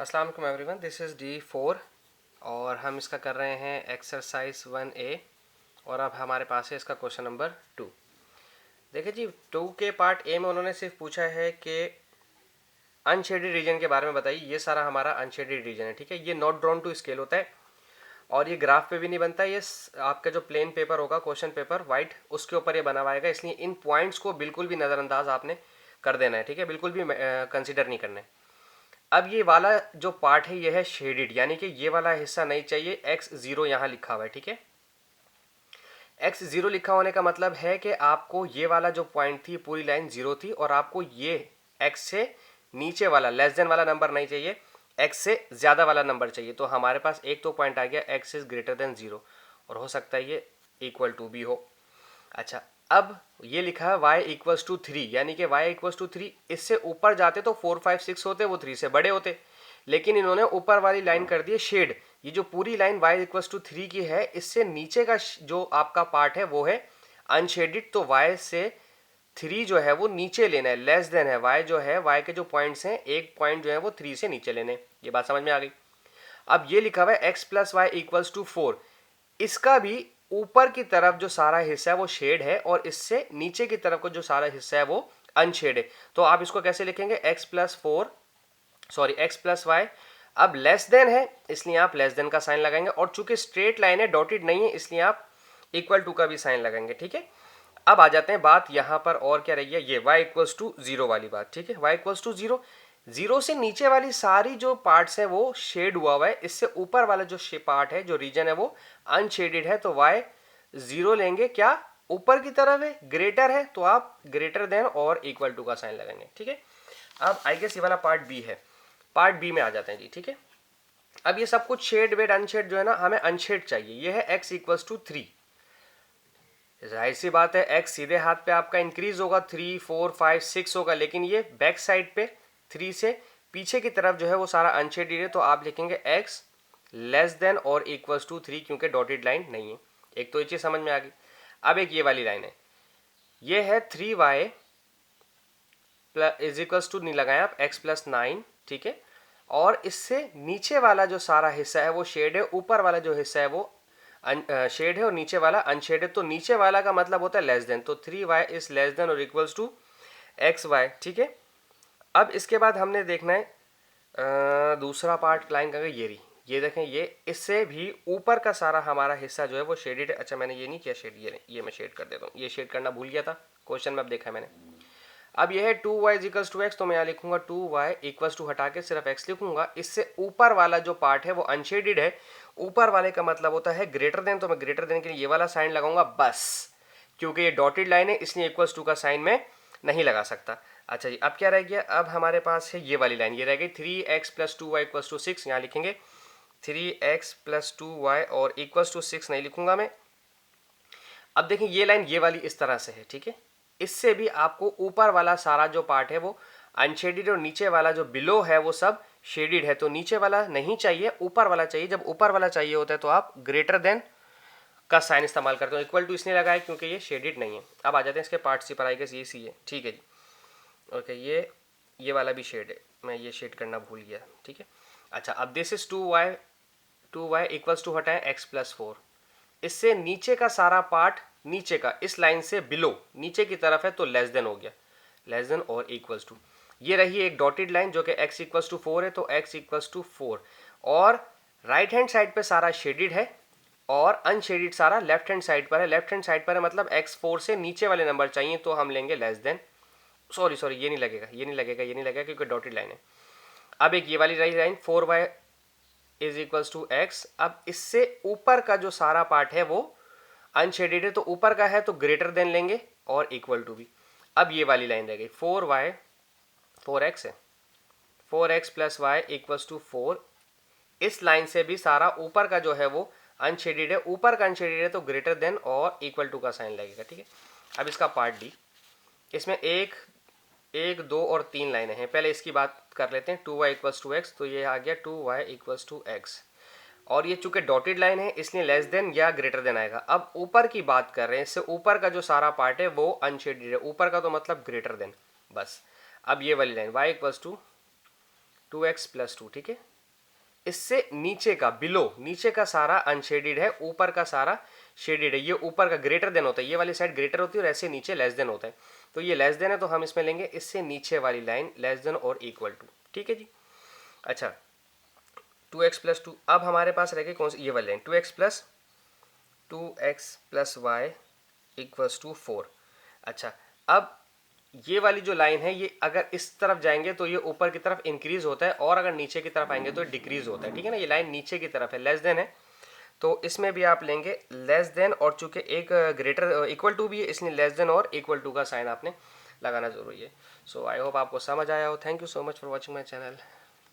अस्सलाम वालेकुम everyone, this is D4 और हम इसका कर रहे हैं एक्सरसाइज 1A और अब हमारे पास है इसका क्वेश्चन नंबर 2। देखिए जी, 2 के पार्ट ए में उन्होंने सिर्फ पूछा है कि अनशेडेड रीजन के बारे में बताइए। ये सारा हमारा अनशेडेड रीजन है, ठीक है। ये नॉट ड्रॉन टू स्केल होता है और ये ग्राफ पे भी नहीं बनता। ये आपका जो प्लेन पेपर होगा, क्वेश्चन पेपर वाइट, उसके ऊपर ये बना हुआ आएगा। इसलिए इन पॉइंट्स को बिल्कुल भी नज़रअंदाज आपने कर देना है, ठीक है। बिल्कुल भी कंसिडर नहीं करना है। अब ये वाला जो पार्ट है ये है शेडेड, यानी कि ये वाला हिस्सा नहीं चाहिए। x0 यहाँ लिखा हुआ है, ठीक है। x0 लिखा होने का मतलब है कि आपको ये वाला जो पॉइंट थी, पूरी लाइन जीरो थी और आपको ये x से नीचे वाला लेस देन वाला नंबर नहीं चाहिए, x से ज़्यादा वाला नंबर चाहिए। तो हमारे पास एक तो पॉइंट आ गया x इज ग्रेटर देन 0 और हो सकता है ये इक्वल टू भी हो। अच्छा, अब ये लिखा है y इक्वल्स टू 3, यानी कि y इक्वल्स टू 3। इससे ऊपर जाते तो 4 5 6 होते, वो 3 से बड़े होते, लेकिन इन्होंने ऊपर वाली लाइन कर दी है शेड। ये जो पूरी लाइन y इक्वल्स टू 3 की है, इससे नीचे का जो आपका पार्ट है वो है अनशेडिड। तो y से 3 जो है वो नीचे लेना है, लेस देन है y जो है, y के जो पॉइंट्स हैं, एक पॉइंट जो है वो 3 से नीचे लेने। ये बात समझ में आ गई। अब ये लिखा हुआ है x plus y equals to 4। इसका भी ऊपर की तरफ जो सारा हिस्सा है वो शेड है और इससे नीचे की तरफ का जो सारा हिस्सा है वो अनशेड है। तो आप इसको कैसे लिखेंगे? x plus 4, sorry x plus y. अब लेस देन है इसलिए आप लेस देन का साइन लगाएंगे और चूंकि स्ट्रेट लाइन है, डॉटेड नहीं है, इसलिए आप इक्वल टू का भी साइन लगाएंगे, ठीक है। अब आ जाते हैं बात यहाँ पर और क्या रही है, ये y इक्वल्स टू 0 वाली बात, ठीक है। y इक्वल्स टू 0, 0 से नीचे वाली सारी जो पार्ट्स है वो शेड हुआ है। इससे ऊपर वाला जो पार्ट है, जो रीजन है, वो अनशेडेड है। तो y 0 लेंगे, क्या ऊपर की तरफ है, ग्रेटर है, तो आप ग्रेटर देन और इक्वल टू का साइन लगाएंगे, ठीक है। अब आई गेस ये वाला पार्ट बी है। पार्ट बी में आ जाते हैं जी, ठीक है। अब ये सब कुछ शेड वेड अनशेड जो है ना, हमें अनशेड चाहिए। ये है x इक्वल्स टू 3। जाहिर सी बात है x सीधे हाथ पे आपका इंक्रीज होगा, 3 4 5 6 होगा, लेकिन ये बैक साइड पे 3 से पीछे की तरफ जो है वो सारा अनशेडेड है। तो आप लिखेंगे x लेस देन और इक्वल्स टू 3, क्योंकि डॉटेड लाइन नहीं है। एक तो ये चीज समझ में आ गई। अब एक ये वाली लाइन है, ये है 3y इज इक्वल्स टू, नहीं लगाए आप, x प्लस 9, ठीक है। और इससे नीचे वाला जो सारा हिस्सा है वो शेड है, ऊपर वाला जो हिस्सा है वो शेड है और नीचे वाला अनशेड है। तो नीचे वाला का मतलब होता है लेस देन, तो 3y इज लेस देन और इक्वल्स टू xy, ठीक है। अब इसके बाद हमने देखना है दूसरा पार्ट लाइन का, ये रही, ये देखें, ये इससे भी ऊपर का सारा हमारा हिस्सा जो है वो शेडेड है। अच्छा, मैंने ये नहीं किया शेड, ये मैं शेड कर देता हूँ, ये शेड करना भूल गया था क्वेश्चन में, अब देखा है मैंने। अब ये है 2y इक्वल्स टू एक्स, तो मैं यहाँ लिखूंगा 2y इक्वल्स टू, हटा के सिर्फ x लिखूंगा। इससे ऊपर वाला जो पार्ट है वो अनशेडेड है, ऊपर वाले का मतलब होता है ग्रेटर देन, तो मैं ग्रेटर देन के लिए ये वाला साइन लगाऊंगा बस, क्योंकि ये डॉटेड लाइन है इसलिए इक्वल्स टू का साइन में नहीं लगा सकता। अच्छा जी, अब क्या रह गया? अब हमारे पास है ये वाली लाइन, ये रह गई 3x plus 2y equals to 6। यहाँ लिखेंगे 3x प्लस 2y और इक्वल्स टू 6 नहीं लिखूंगा मैं। अब देखें ये लाइन ये वाली इस तरह से है, ठीक है। इससे भी आपको ऊपर वाला सारा जो पार्ट है वो अनशेडेड और नीचे वाला जो बिलो है वो सब शेडेड है। तो नीचे वाला नहीं चाहिए, ऊपर वाला चाहिए। जब ऊपर वाला चाहिए होता है तो आप ग्रेटर देन का साइन इस्तेमाल करते हो। इक्वल टू इसने लगाया क्योंकि ये शेडेड नहीं है। अब आ जाते हैं इसके पार्ट सी पर, आई गेस ये सी है, ठीक है जी। ओके, ये वाला भी शेड है, मैं ये शेड करना भूल गया, ठीक है। अच्छा, अब this is 2y equals to, हटाएं x प्लस 4। इससे नीचे का सारा पार्ट, नीचे का इस लाइन से बिलो नीचे की तरफ है तो लेस देन हो गया, लेस देन और इक्वल्स टू। ये रही एक डॉटेड लाइन जो कि x इक्वल्स टू 4 है, तो x इक्वल्स टू 4। और राइट हैंड साइड पे सारा शेडेड है और अनशेडेड सारा लेफ्ट हैंड साइड पर है। लेफ्ट हैंड साइड पर है मतलब x4 से नीचे वाले नंबर चाहिए, तो हम लेंगे लेस देन, सॉरी ये नहीं लगेगा, ये नहीं लगेगा, ये नहीं लगेगा क्योंकि डॉटेड लाइन है। अब एक ये वाली रही line 4y is equals to x. अब इससे ऊपर का जो सारा पार्ट है वो अनशेडेड है, तो ऊपर का है तो ग्रेटर देन लेंगे और इक्वल टू भी। अब ये वाली लाइन रह गई 4x है, 4x plus y equals to 4। इस लाइन से भी सारा ऊपर का जो है वो अनशेडेड है, ऊपर का अनशेडेड है तो ग्रेटर देन और इक्वल टू का साइन लगेगा, ठीक है। अब इसका पार्ट डी, इसमें एक 2 और 3 लाइनें हैं। पहले इसकी बात कर लेते हैं। 2y इक्वल्स टू एक्स, तो ये आ गया 2y इक्वल्स टू एक्स, और ये चूंकि डॉटेड लाइन है इसलिए लेस देन या ग्रेटर देन आएगा। अब ऊपर की बात कर रहे हैं, इससे ऊपर का जो सारा पार्ट है वो अनशेडेड है, ऊपर का तो मतलब ग्रेटर देन, बस। अब ये वाली line y equals to 2x+2, ठीक है। इससे नीचे का बिलो, नीचे का सारा अनशेडेड है, ऊपर का सारा शेडेड है। ये ऊपर का ग्रेटर देन होता है, ये वाली साइड ग्रेटर होती है और ऐसे नीचे लेस देन होता है। तो ये लेस देन है तो हम इसमें लेंगे इससे नीचे वाली लाइन लेस देन और इक्वल टू, ठीक है जी। अच्छा 2x+2, अब हमारे पास रह गई कौन सी, ये वाली लाइन 2x+y = 4। अच्छा अब ये वाली जो लाइन है, ये अगर इस तरफ जाएंगे तो ये ऊपर की तरफ इंक्रीज होता है और अगर नीचे की तरफ आएंगे तो डिक्रीज होता है, ठीक है ना। ये लाइन नीचे की तरफ है, लेस देन है, तो इसमें भी आप लेंगे लेस देन, और चूंकि एक ग्रेटर इक्वल टू भी है इसलिए लेस देन और इक्वल टू का साइन आपने लगाना जरूरी है। सो आई होप आपको समझ आया हो। Thank you so much for watching my channel.